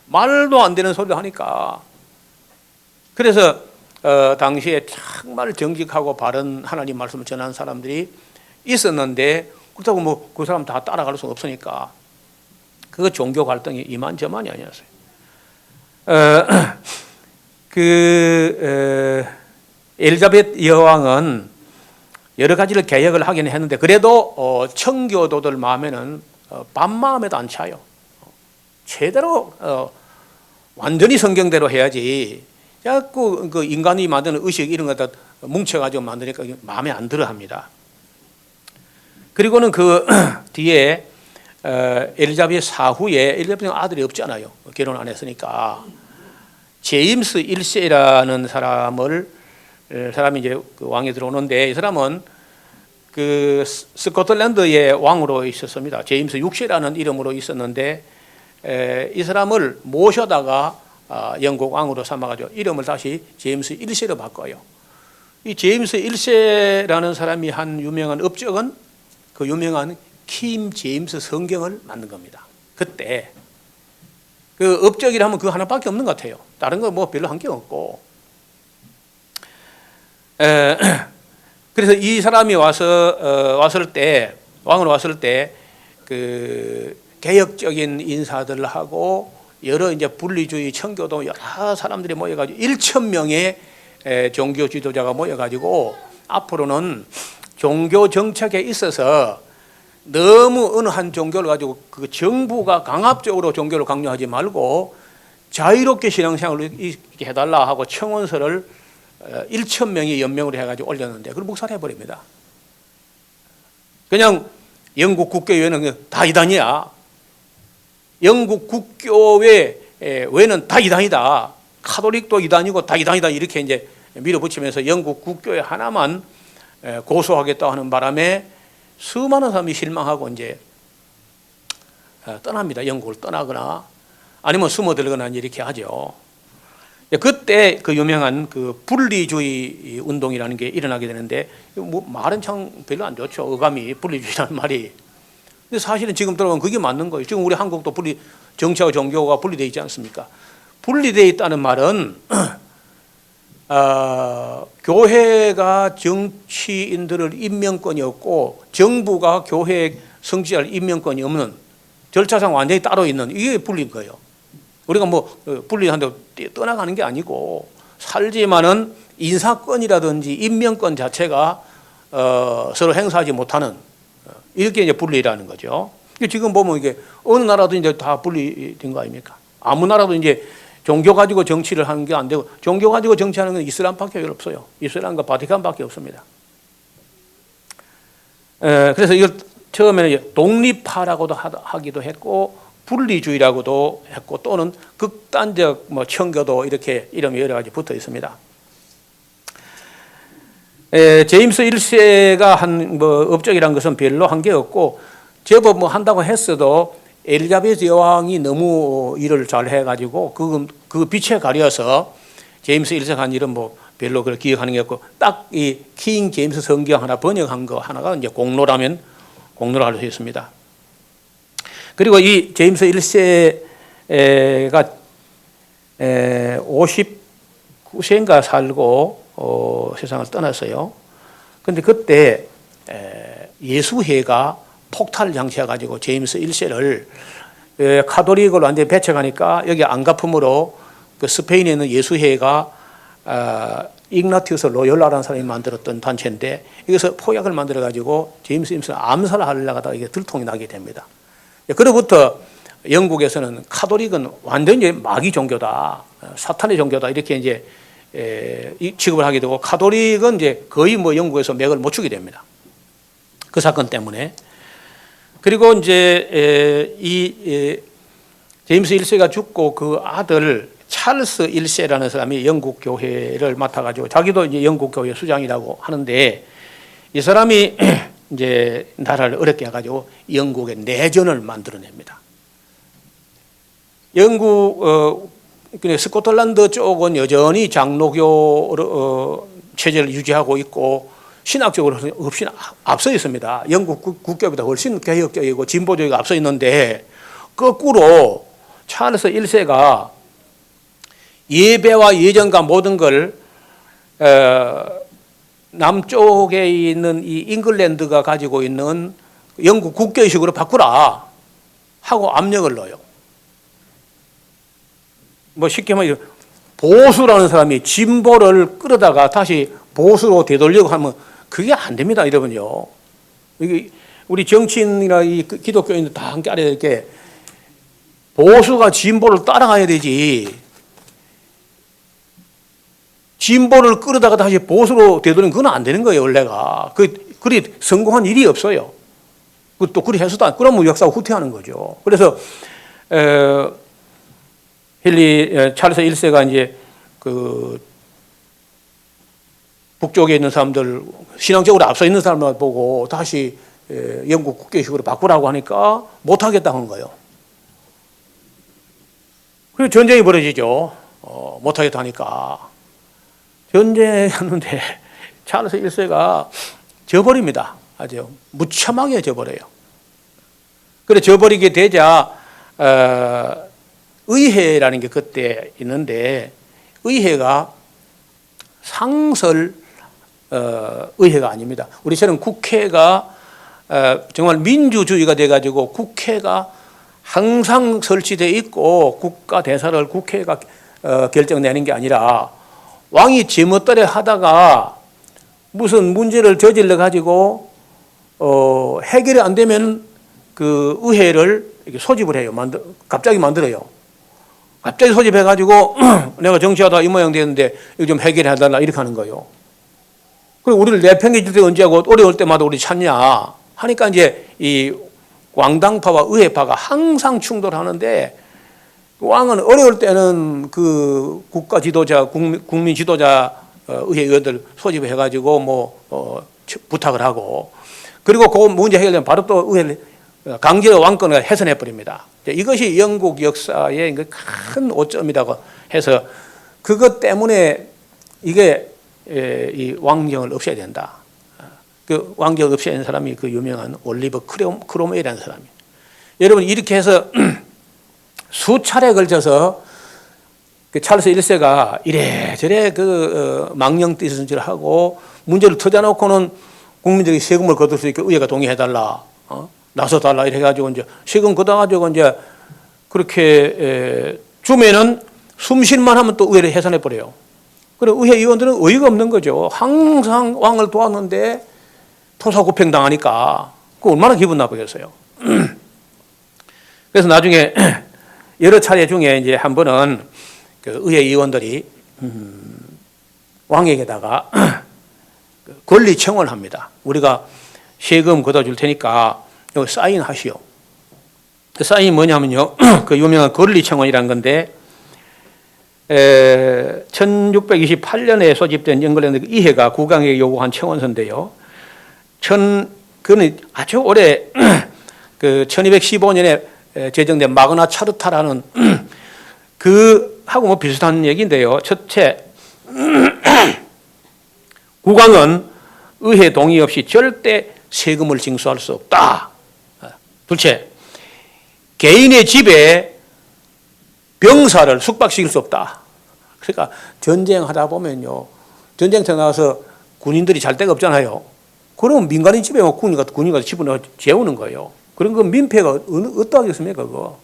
말도 안 되는 소리를 하니까. 그래서 당시에 정말 정직하고 바른 하나님 말씀을 전하는 사람들이 있었는데 그렇다고 그 사람 다 따라갈 수 없으니까 그거 종교 갈등이 이만저만이 아니었어요. 엘리자베트 여왕은 여러 가지를 개혁을 하긴 했는데 그래도 청교도들 마음에는 반마음에도 안 차요. 제대로 완전히 성경대로 해야지 자꾸 그 인간이 만드는 의식 이런 거다 뭉쳐가지고 만드니까 마음에 안 들어 합니다. 그리고는 그 뒤에 엘리자베스 사후에 엘리자베스는 아들이 없잖아요. 결혼 안 했으니까. 제임스 1세라는 사람이 이제 그 왕에 들어오는데 이 사람은 그 스코틀랜드의 왕으로 있었습니다. 제임스 6세라는 이름으로 있었는데 이 사람을 모셔다가 영국 왕으로 삼아가지고 이름을 다시 제임스 1세로 바꿔요. 이 제임스 1세라는 사람이 한 유명한 업적은 그 유명한 킹 제임스 성경을 만든 겁니다. 그때 그 업적이라면 그 하나밖에 없는 것 같아요. 다른 거 뭐 별로 한 게 없고. 그래서 이 사람이 왔을 때 왕으로 왔을 때 그 개혁적인 인사들하고 여러 이제 분리주의 청교도 여러 사람들이 모여가지고 1,000명의 종교 지도자가 모여가지고 앞으로는 종교 정책에 있어서 너무 어느 한 종교를 가지고 그 정부가 강압적으로 종교를 강요하지 말고 자유롭게 신앙생활을 이렇게 해달라 하고 청원서를 1,000명이 연명을 해가지고 올렸는데 그걸 묵살해버립니다. 그냥 영국 국교회는 다 이단이야. 영국 국교회 외는 다 이단이다. 카톨릭도 이단이고 다 이단이다. 이렇게 이제 밀어붙이면서 영국 국교회 하나만 고소하겠다 하는 바람에 수많은 사람이 실망하고 이제 떠납니다. 영국을 떠나거나 아니면 숨어들거나 이렇게 하죠. 그때 그 유명한 그 분리주의 운동이라는 게 일어나게 되는데 뭐 말은 참 별로 안 좋죠. 어감이 분리주의라는 말이. 근데 사실은 지금 들어보면 그게 맞는 거예요. 지금 우리 한국도 정치하고 종교가 분리되어 있지 않습니까? 분리되어 있다는 말은 교회가 정치인들을 임명권이 없고 정부가 교회 성지자를 임명권이 없는 절차상 완전히 따로 있는 이게 분리인 거예요. 우리가 뭐 분리한다고 떠나가는 게 아니고 살지만은 인사권이라든지 임명권 자체가 서로 행사하지 못하는 이렇게 이제 분리라는 거죠. 지금 보면 이게 어느 나라도 이제 다 분리된 거 아닙니까? 아무 나라도 이제 종교 가지고 정치를 하는 게 안 되고 종교 가지고 정치하는 건 이슬람밖에 없어요. 이슬람과 바티칸밖에 없습니다. 그래서 이걸 처음에는 독립파라고도 하기도 했고 분리주의라고도 했고 또는 극단적 뭐 청교도 이렇게 이름이 여러 가지 붙어 있습니다. 제임스 1세가 한 뭐 업적이란 것은 별로 한 게 없고 제법 뭐 한다고 했어도 엘리자베스 여왕이 너무 일을 잘 해가지고 그 빛에 가려서 제임스 1세가 한 일은 뭐 별로 그걸 기억하는 게 없고 딱 이 킹 제임스 성경 하나 번역한 거 하나가 이제 공로라면 공로를 할 수 있습니다. 그리고 이 제임스 1세가 59세인가 살고 세상을 떠났어요. 그런데 그때 예수회가 폭탄을 장치해가지고 제임스 1세를 카톨릭으로 완전히 배척하니까 여기 안가품으로 그 스페인에 있는 예수회가 ignatius 로욜라라는 사람이 만들었던 단체인데 여기서 포약을 만들어가지고 제임스 1세를 암살을 하려고 하다가 이게 들통이 나게 됩니다. 그로부터 영국에서는 카톨릭은 완전히 마귀 종교다, 사탄의 종교다 이렇게 이제 취급을 하게 되고 카톨릭은 이제 거의 뭐 영국에서 맥을 못 추게 됩니다. 그 사건 때문에. 그리고 이제 이 제임스 1세가 죽고 그 아들 찰스 1세라는 사람이 영국 교회를 맡아가지고 자기도 이제 영국 교회 수장이라고 하는데 이 사람이 이제 나라를 어렵게 해가지고 영국의 내전을 만들어냅니다. 영국 스코틀랜드 쪽은 여전히 장로교 체제를 유지하고 있고 신학적으로 훨씬 앞서 있습니다. 영국 국교보다 훨씬 개혁적이고 진보적이고 앞서 있는데 거꾸로 찰스 1세가 예배와 예전과 모든 걸 남쪽에 있는 이 잉글랜드가 가지고 있는 영국 국교의식으로 바꾸라 하고 압력을 넣어요. 뭐 쉽게 말하면 보수라는 사람이 진보를 끌어다가 다시 보수로 되돌리고 하면 그게 안 됩니다, 여러분요. 이게 우리 정치인이나 이 기독교인들 다 함께 알아야 될 게 보수가 진보를 따라가야 되지. 진보를 끌어다가 다시 보수로 되돌리는 그건 안 되는 거예요, 원래가. 그리 성공한 일이 없어요. 또 그리 해서도 안, 그러면 역사가 후퇴하는 거죠. 그래서, 찰스 1세가 이제 북쪽에 있는 사람들, 신앙적으로 앞서 있는 사람들 보고 다시 영국 국교식으로 바꾸라고 하니까 못하겠다고 한 거예요. 그래서 전쟁이 벌어지죠. 못하겠다 하니까. 전쟁했는데 찰스 1세가 져버립니다. 아주 무참하게 져버려요. 그래 져버리게 되자 의회라는 게 그때 있는데 의회가 상설 의회가 아닙니다. 우리처럼 국회가 정말 민주주의가 돼가지고 국회가 항상 설치되어 있고 국가 대사를 국회가 결정내는 게 아니라 왕이 제멋대로 하다가 무슨 문제를 저질러 가지고 해결이 안 되면 그 의회를 이렇게 소집을 해요. 갑자기 만들어요. 갑자기 소집해 가지고 내가 정치하다 이 모양 되는데 이거 좀 해결해 달라 이렇게 하는 거예요. 그리고 우리를 내팽개칠 때 언제 하고 어려울 때마다 우리 찾냐 하니까 이제 이 왕당파와 의회파가 항상 충돌하는데 왕은 어려울 때는 그 국가 지도자, 국민 지도자 의회의원들 소집해 가지고 뭐 부탁을 하고 그리고 그 문제 해결되면 바로 또 의회를 강제로 왕권을 해산해 버립니다. 이것이 영국 역사의 큰 오점이라고 해서 그것 때문에 이게 이 왕정을 없애야 된다. 그 왕정을 없애야 하는 사람이 그 유명한 올리버 크롬웰이라는 사람이에요. 여러분 이렇게 해서 수차례 걸쳐서 그 찰스 1세가 이래저래 망령 띠선질을 하고 문제를 터져놓고는 국민들이 세금을 거둘 수 있게 의회가 동의해달라, 나서달라 이래 가지고 이제 세금 걷어가지고 이제 그렇게 주면은 숨쉴만 하면 또 의회를 해산해 버려요. 그리고 의회 의원들은 어이가 없는 거죠. 항상 왕을 도왔는데 토사구팽 당하니까 그 얼마나 기분 나쁘겠어요. 그래서 나중에 여러 차례 중에 이제 한 번은 그 의회 의원들이 왕에게다가 권리 청원을 합니다. 우리가 세금 걷어줄 테니까 여기 사인하시오. 그 사인이 뭐냐면요. 그 유명한 권리 청원이라는 건데 1628년에 소집된 잉글랜드 의회가 국왕에게 요구한 청원서인데요. 그는 아주 오래 그 1215년에 제정된 마그나 차르타라는 그 하고 뭐 비슷한 얘기인데요. 첫째, 국왕은 의회 동의 없이 절대 세금을 징수할 수 없다. 둘째, 개인의 집에 병사를 숙박시킬 수 없다. 그러니까 전쟁하다 보면요, 전쟁터 나가서 군인들이 잘 데가 없잖아요. 그러면 민간인 집에 군인이 가서 집어넣어 재우는 거예요. 그런 거 민폐가 어떠하겠습니까, 그거.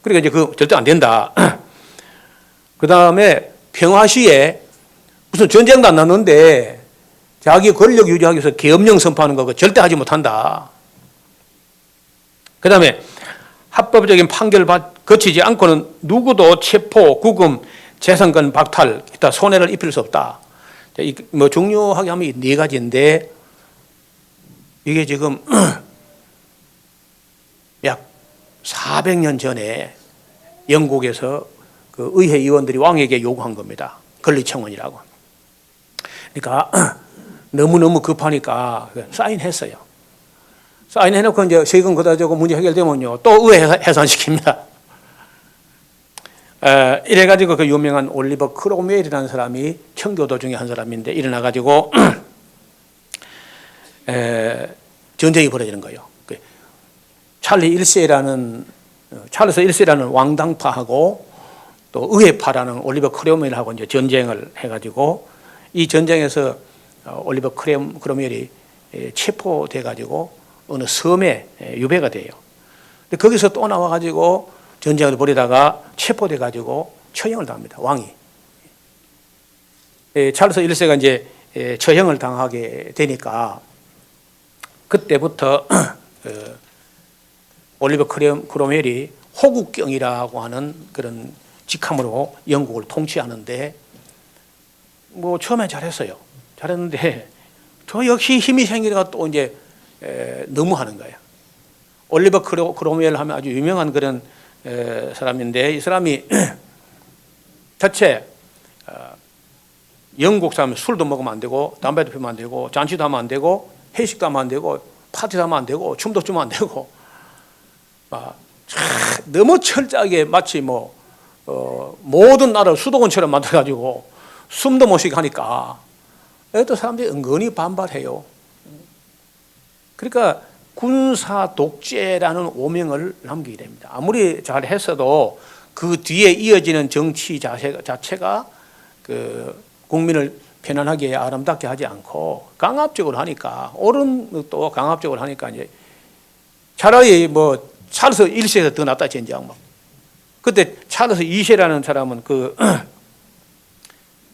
그러니까 이제 그거 절대 안 된다. 그 다음에 평화시에 무슨 전쟁도 안 났는데 자기 권력 유지하기 위해서 계엄령 선포하는 거 절대 하지 못한다. 그 다음에 합법적인 판결 거치지 않고는 누구도 체포, 구금, 재산권 박탈, 기타 손해를 입힐 수 없다. 뭐 중요하게 하면 이 네 가지인데 이게 지금 약 400년 전에 영국에서 그 의회 의원들이 왕에게 요구한 겁니다. 권리청원이라고. 그러니까 너무너무 급하니까 사인했어요. 사인해놓고 이제 세금 걷어주고 문제 해결되면요 또 의회 해산시킵니다. 이래가지고 그 유명한 올리버 크롬웰이라는 사람이 청교도 중에 한 사람인데 일어나가지고 전쟁이 벌어지는 거예요. 찰스 1세라는 왕당파하고 또 의회파라는 올리버 크롬웰하고 이제 전쟁을 해가지고 이 전쟁에서 올리버 크롬웰이 체포돼가지고 어느 섬에 유배가 돼요. 근데 거기서 또 나와가지고 전쟁을 벌이다가 체포돼가지고 처형을 당합니다. 왕이. 찰스 1세가 이제 처형을 당하게 되니까 그때부터 올리버 크롬웰이 호국경이라고 하는 그런 직함으로 영국을 통치하는데 뭐 처음에 잘했는데 저 역시 힘이 생기다가 또 이제 너무 하는 거예요. 올리버 크롬웰 하면 아주 유명한 그런 사람인데 이 사람이 대체 영국 사람은 술도 먹으면 안 되고 담배도 피우면 안 되고 잔치도 하면 안 되고 회식도 하면 안 되고 파티도 하면 안 되고 춤도 추면 안 되고 너무 철저하게 마치 모든 나라를 수도원처럼 만들어가지고 숨도 못 쉬게 하니까 또 사람들이 은근히 반발해요. 그러니까 군사 독재라는 오명을 남기게 됩니다. 아무리 잘했어도 그 뒤에 이어지는 정치 자체가 그 국민을 편안하게 아름답게 하지 않고 강압적으로 하니까 옳은 또 강압적으로 하니까 이제 차라리 찰스 1세가 더 낫다 젠장 그때 찰스 2세라는 사람은 그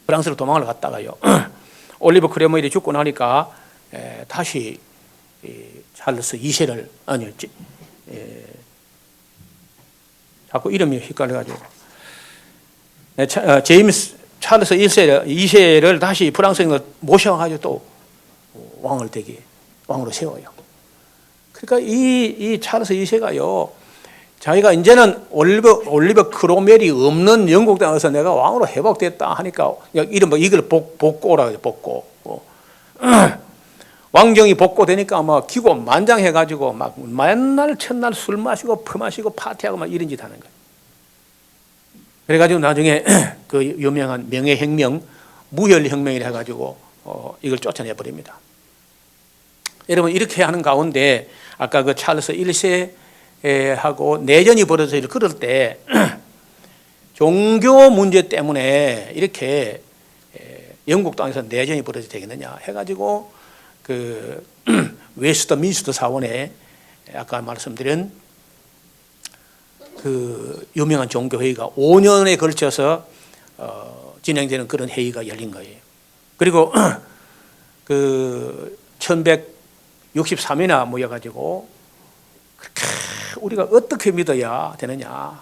프랑스로 도망을 갔다가요. 올리버 크롬웰이 죽고 나니까 다시 찰스 2세를 자꾸 이름이 헷갈려가지고 제임스 찰스 2세를 다시 프랑스인을 모셔가지고 또 왕으로 세워요. 그러니까 이 찰스 2세가요, 자기가 이제는 올리버 크롬웰이 없는 영국 땅에서 내가 왕으로 회복됐다 하니까 이걸 복고라 해요. 복고. 왕정이 복고되니까 막 기고만장해가지고 막 맨날 첫날 술 마시고 퍼마시고 파티하고 막 이런 짓 하는 거예요. 그래가지고 나중에 그 유명한 명예혁명, 무혈혁명이라 해가지고 이걸 쫓아내 버립니다. 여러분 이렇게 하는 가운데 아까 그 찰스 1세하고 내전이 벌어져 그럴 때 종교 문제 때문에 이렇게 영국 땅에서 내전이 벌어져 되겠느냐 해가지고 그 웨스트민스터 사원에 아까 말씀드린 그 유명한 종교회의가 5년에 걸쳐서 진행되는 그런 회의가 열린 거예요. 그리고 그 1163이나 모여가지고 우리가 어떻게 믿어야 되느냐,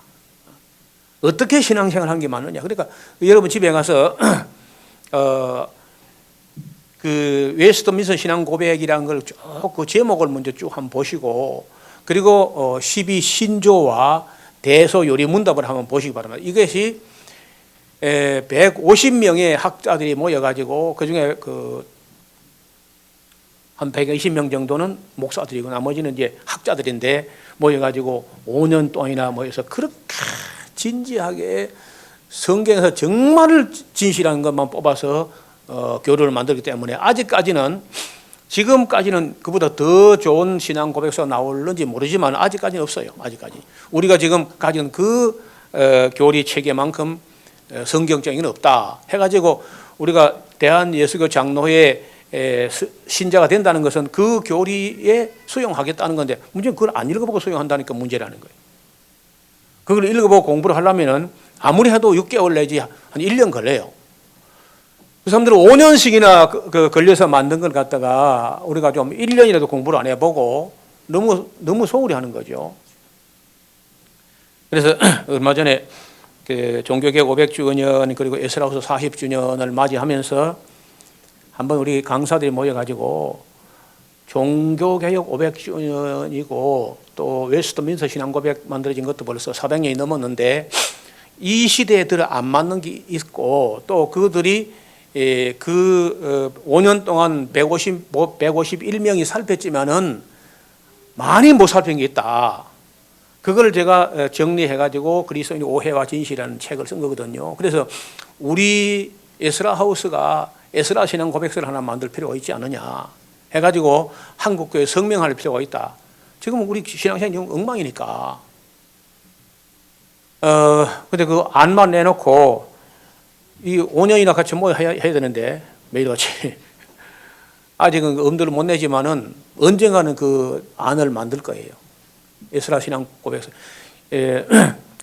어떻게 신앙생활 하는 게 맞느냐. 그러니까 여러분 집에 가서 그 웨스트민스터 신앙 고백이라는 걸 쭉 그 제목을 먼저 쭉 한번 보시고 그리고 12신조와 대소 요리 문답을 한번 보시기 바랍니다. 이것이 150명의 학자들이 모여가지고 그 중에 한 120명 정도는 목사들이고 나머지는 이제 학자들인데 모여가지고 5년 동안이나 모여서 그렇게 진지하게 성경에서 정말 진실한 것만 뽑아서 교류를 만들기 때문에 지금까지는 그보다 더 좋은 신앙 고백서가 나올는지 모르지만 아직까지는 없어요. 아직까지 우리가 지금 가진 그 교리 체계만큼 성경적인 없다 해가지고 우리가 대한예수교 장로회 신자가 된다는 것은 그 교리에 수용하겠다는 건데 문제는 그걸 안 읽어보고 수용한다니까 문제라는 거예요. 그걸 읽어보고 공부를 하려면은 아무리 해도 6개월 내지 한 1년 걸려요. 그 사람들은 5년씩이나 걸려서 만든 걸 갖다가 우리가 좀 1년이라도 공부를 안 해보고 너무 소홀히 하는 거죠. 그래서 얼마 전에 그 종교개혁 500주년 그리고 에스라후서 40주년을 맞이하면서 한번 우리 강사들이 모여가지고 종교개혁 500주년이고 또 웨스트민스터 신앙고백 만들어진 것도 벌써 400년이 넘었는데 이 시대에 들어 안 맞는 게 있고 또 그들이 그 5년 동안 151명이 살폈지만은 많이 못 살핀 게 있다. 그걸 제가 정리해가지고 그리스도인의 오해와 진실이라는 책을 쓴 거거든요. 그래서 우리 에스라 하우스가 에스라 신앙 고백서를 하나 만들 필요가 있지 않느냐 해가지고 한국교회 성명할 필요가 있다. 지금 우리 신앙생활이 엉망이니까. 근데 그 안만 내놓고 이 5년이나 같이 뭐 해야 되는데 매일같이 아직은 엄두를 못 내지만은 언젠가는 그 안을 만들 거예요. 에스라 신앙 고백서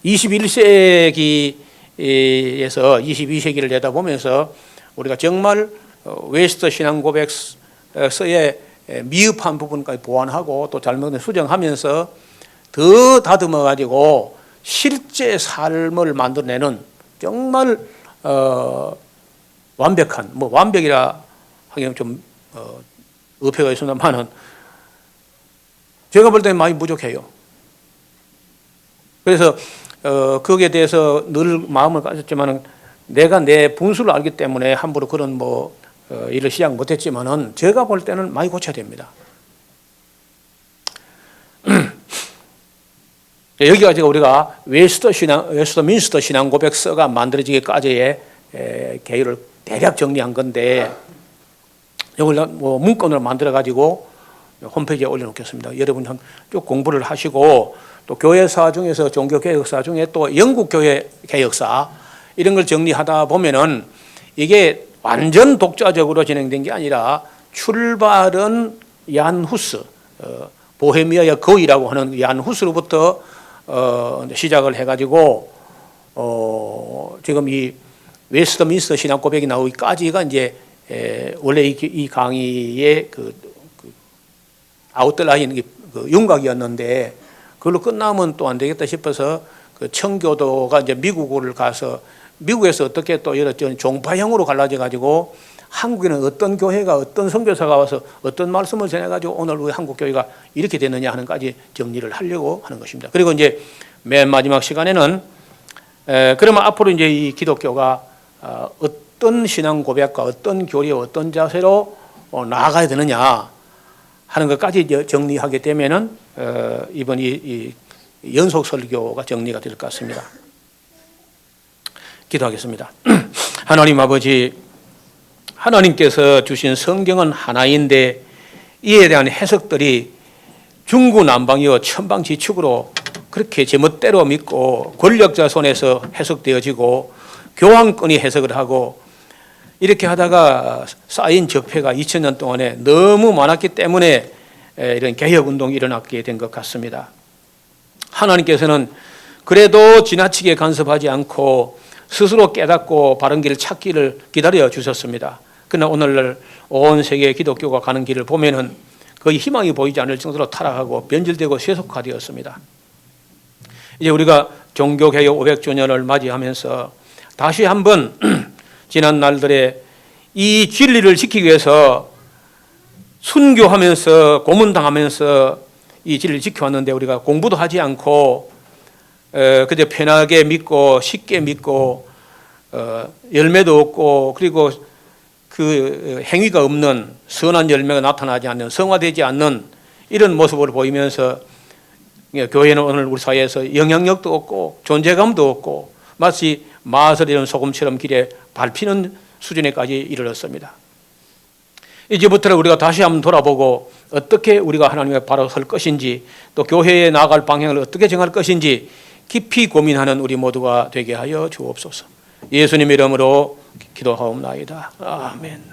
21세기에서 22세기를 내다보면서 우리가 정말 웨스터 신앙 고백서의 미흡한 부분까지 보완하고 또 잘못된 수정하면서 더 다듬어 가지고 실제 삶을 만들어내는 정말 완벽한, 뭐 완벽이라 하기는 좀 어폐가 있습니다만은 제가 볼 때는 많이 부족해요. 그래서 거기에 대해서 늘 마음을 가졌지만은 내가 내 분수를 알기 때문에 함부로 그런 일을 시작 못했지만은 제가 볼 때는 많이 고쳐야 됩니다. 여기가 지금 우리가 웨스트민스터 신앙 고백서가 만들어지기까지의 계율을 대략 정리한 건데 이걸 문건으로 만들어 가지고 홈페이지에 올려놓겠습니다. 여러분 쭉 공부를 하시고 또 교회사 중에서 종교개혁사 중에 또 영국교회 개혁사 이런 걸 정리하다 보면은 이게 완전 독자적으로 진행된 게 아니라 출발은 얀 후스, 보헤미아의 거위라고 하는 얀 후스로부터 시작을 해가지고 지금 이 웨스트민스터 신앙 고백이 나오기까지가 이제 원래 이 강의의 그 아웃라인 그 윤곽이었는데 그걸로 끝나면 또 안 되겠다 싶어서 그 청교도가 이제 미국을 가서 미국에서 어떻게 또 여러 종파형으로 갈라져 가지고 한국에는 어떤 교회가 어떤 선교사가 와서 어떤 말씀을 전해 가지고 오늘 우리 한국 교회가 이렇게 됐느냐 하는 까지 정리를 하려고 하는 것입니다. 그리고 이제 맨 마지막 시간에는 그러면 앞으로 이제 이 기독교가 어떤 신앙 고백과 어떤 교리와 어떤 자세로 나아가야 되느냐 하는 것까지 정리하게 되면은 이번 이 연속 설교가 정리가 될 것 같습니다. 기도하겠습니다. 하나님 아버지, 하나님께서 주신 성경은 하나인데 이에 대한 해석들이 중구난방이요 천방지축으로 그렇게 제멋대로 믿고 권력자 손에서 해석되어지고 교황권이 해석을 하고 이렇게 하다가 쌓인 적폐가 2000년 동안에 너무 많았기 때문에 이런 개혁운동이 일어났게 된 것 같습니다. 하나님께서는 그래도 지나치게 간섭하지 않고 스스로 깨닫고 바른 길을 찾기를 기다려 주셨습니다. 그러나 오늘날 온 세계 기독교가 가는 길을 보면은 거의 희망이 보이지 않을 정도로 타락하고 변질되고 세속화되었습니다. 이제 우리가 종교개혁 500주년을 맞이하면서 다시 한번 지난 날들에 이 진리를 지키기 위해서 순교하면서 고문당하면서 이 진리를 지켜왔는데 우리가 공부도 하지 않고 그저 편하게 믿고 쉽게 믿고 열매도 없고 그리고 그 행위가 없는 선한 열매가 나타나지 않는 성화되지 않는 이런 모습을 보이면서 교회는 오늘 우리 사회에서 영향력도 없고 존재감도 없고 마치 마술 이런 소금처럼 길에 밟히는 수준에까지 이르렀습니다. 이제부터는 우리가 다시 한번 돌아보고 어떻게 우리가 하나님의 바로 설 것인지 또 교회에 나아갈 방향을 어떻게 정할 것인지 깊이 고민하는 우리 모두가 되게 하여 주옵소서. 예수님 이름으로 기도하옵나이다. 아멘.